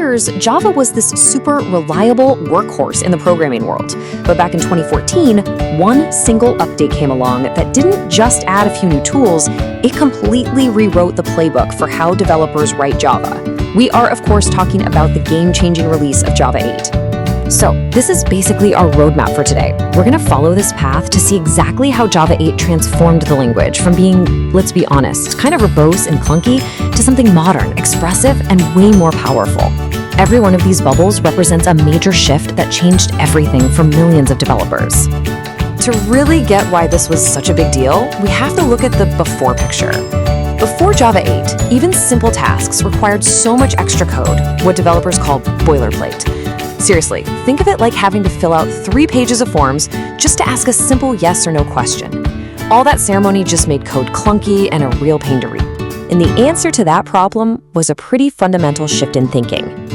years, Java was this super reliable workhorse in the programming world. But back in 2014, one single update came along that didn't just add a few new tools, it completely rewrote the playbook for how developers write Java. We are, of course, talking about the game-changing release of Java 8. So, this is basically our roadmap for today. We're going to follow this path to see exactly how Java 8 transformed the language from being, let's be honest, kind of verbose and clunky to something modern, expressive, and way more powerful. Every one of these bubbles represents a major shift that changed everything for millions of developers. To really get why this was such a big deal, we have to look at the before picture. Before Java 8, even simple tasks required so much extra code, what developers call boilerplate. Seriously, think of it like having to fill out 3 pages of forms just to ask a simple yes or no question. All that ceremony just made code clunky and a real pain to read. And the answer to that problem was a pretty fundamental shift in thinking.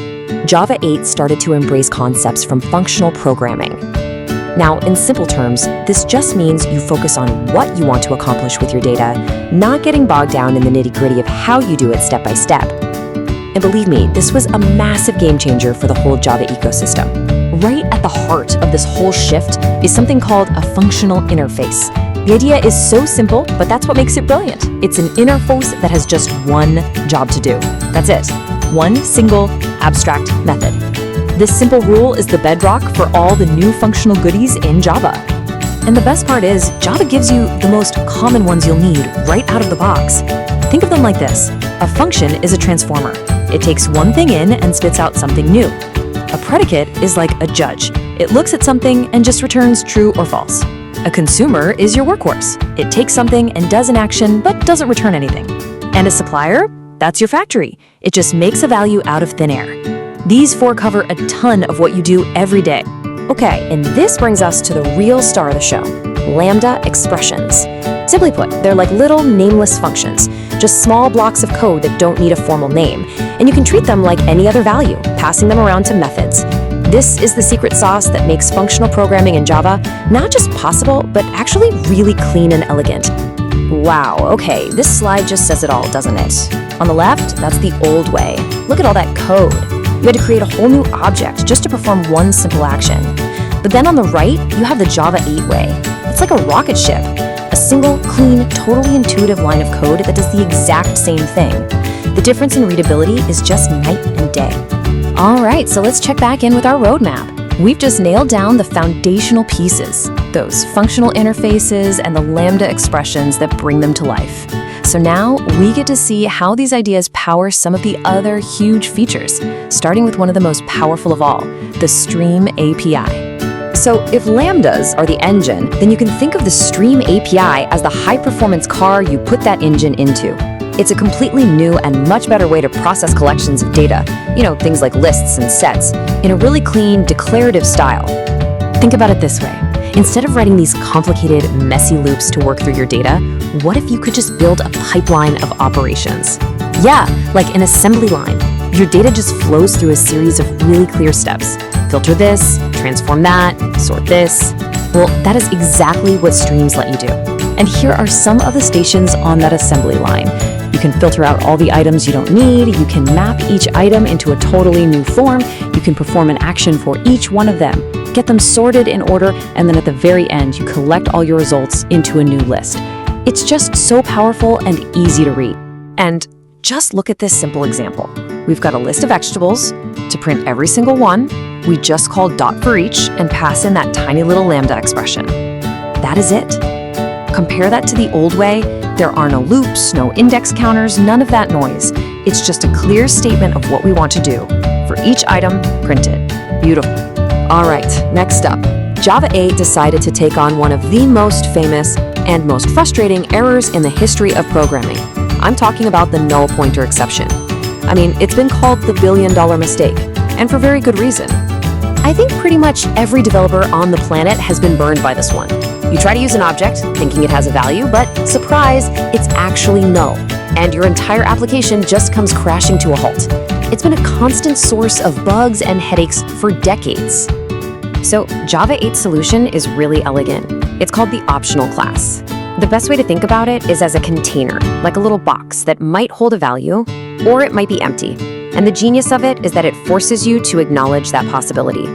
Java 8 started to embrace concepts from functional programming. Now, in simple terms, this just means you focus on what you want to accomplish with your data, not getting bogged down in the nitty-gritty of how you do it step by step. And believe me, this was a massive game changer for the whole Java ecosystem. Right at the heart of this whole shift is something called a functional interface. The idea is so simple, but that's what makes it brilliant. It's an interface that has just one job to do. That's it. One single abstract method. This simple rule is the bedrock for all the new functional goodies in Java. And the best part is, Java gives you the most common ones you'll need right out of the box. Think of them like this. A function is a transformer. It takes one thing in and spits out something new. A predicate is like a judge. It looks at something and just returns true or false. A consumer is your workhorse. It takes something and does an action but doesn't return anything. And a supplier? That's your factory. It just makes a value out of thin air. These 4 cover a ton of what you do every day. Okay, and this brings us to the real star of the show, Lambda Expressions. Simply put, they're like little nameless functions, just small blocks of code that don't need a formal name, and you can treat them like any other value, passing them around to methods. This is the secret sauce that makes functional programming in Java not just possible, but actually really clean and elegant. Wow, okay, this slide just says it all, doesn't it? On the left, that's the old way. Look at all that code. You had to create a whole new object just to perform one simple action. But then on the right, you have the Java 8 way. It's like a rocket ship. A single, clean, totally intuitive line of code that does the exact same thing. The difference in readability is just night and day. All right, so let's check back in with our roadmap. We've just nailed down the foundational pieces, those functional interfaces and the Lambda expressions that bring them to life. So now we get to see how these ideas power some of the other huge features, starting with one of the most powerful of all, the Stream API. So if Lambdas are the engine, then you can think of the Stream API as the high-performance car you put that engine into. It's a completely new and much better way to process collections of data, things like lists and sets, in a really clean, declarative style. Think about it this way. Instead of writing these complicated, messy loops to work through your data, what if you could just build a pipeline of operations? Yeah, like an assembly line. Your data just flows through a series of really clear steps. Filter this, transform that, sort this. Well, that is exactly what streams let you do. And here are some of the stations on that assembly line. You can filter out all the items you don't need, you can map each item into a totally new form, you can perform an action for each one of them, get them sorted in order, and then at the very end, you collect all your results into a new list. It's just so powerful and easy to read. And just look at this simple example. We've got a list of vegetables. To print every single one, we just call dot for each and pass in that tiny little Lambda expression. That is it. Compare that to the old way. There are no loops, no index counters, none of that noise. It's just a clear statement of what we want to do. For each item, print it. Beautiful. All right, next up. Java 8 decided to take on one of the most famous and most frustrating errors in the history of programming. I'm talking about the null pointer exception. I mean, it's been called the billion-dollar mistake, and for very good reason. I think pretty much every developer on the planet has been burned by this one. You try to use an object, thinking it has a value, but surprise, it's actually null, and your entire application just comes crashing to a halt. It's been a constant source of bugs and headaches for decades. So Java 8's solution is really elegant. It's called the optional class. The best way to think about it is as a container, like a little box that might hold a value, or it might be empty. And the genius of it is that it forces you to acknowledge that possibility.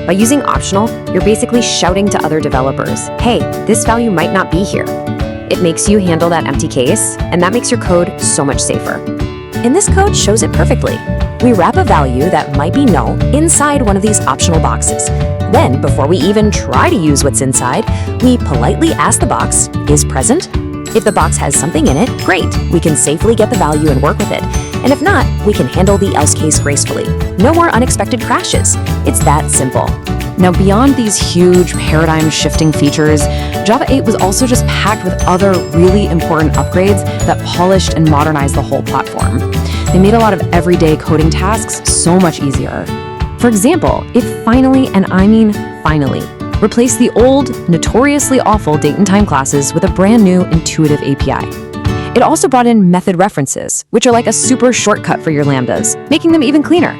By using optional, you're basically shouting to other developers, hey, this value might not be here. It makes you handle that empty case, and that makes your code so much safer. And this code shows it perfectly. We wrap a value that might be null inside one of these optional boxes. Then, before we even try to use what's inside, we politely ask the box, is present? If the box has something in it, great, we can safely get the value and work with it. And if not, we can handle the else case gracefully. No more unexpected crashes. It's that simple. Now, beyond these huge paradigm-shifting features, Java 8 was also just packed with other really important upgrades that polished and modernized the whole platform. They made a lot of everyday coding tasks so much easier. For example, it finally, and I mean finally, replaced the old, notoriously awful date and time classes with a brand new intuitive API. It also brought in method references, which are like a super shortcut for your lambdas, making them even cleaner.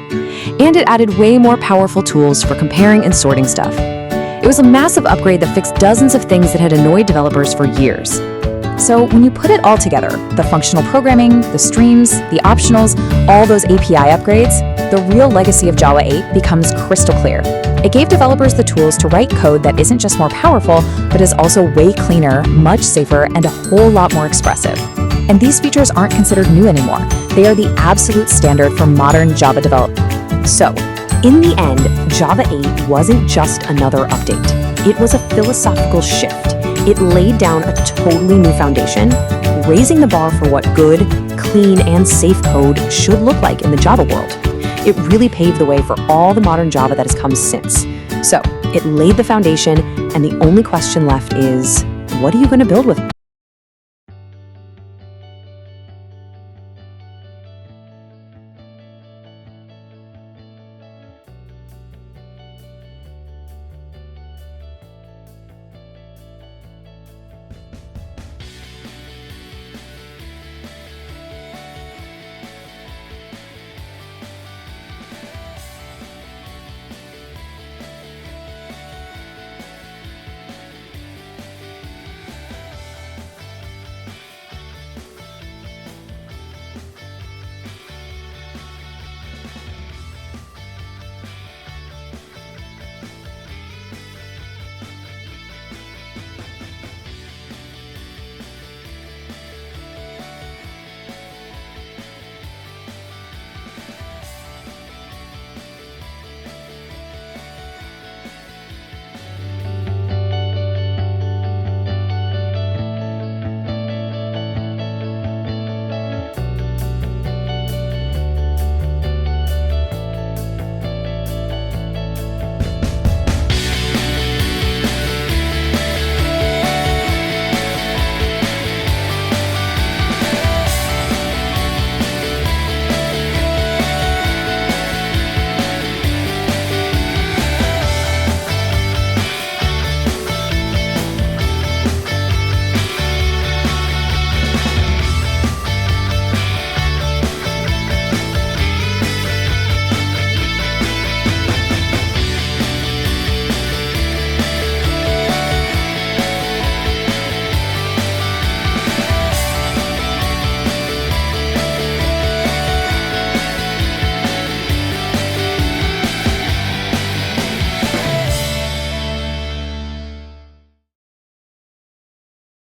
And it added way more powerful tools for comparing and sorting stuff. It was a massive upgrade that fixed dozens of things that had annoyed developers for years. So when you put it all together, the functional programming, the streams, the optionals, all those API upgrades, the real legacy of Java 8 becomes crystal clear. It gave developers the tools to write code that isn't just more powerful, but is also way cleaner, much safer, and a whole lot more expressive. And these features aren't considered new anymore. They are the absolute standard for modern Java development. So, in the end, Java 8 wasn't just another update. It was a philosophical shift. It laid down a totally new foundation, raising the bar for what good, clean, and safe code should look like in the Java world. It really paved the way for all the modern Java that has come since. So, it laid the foundation, and the only question left is, what are you going to build with it?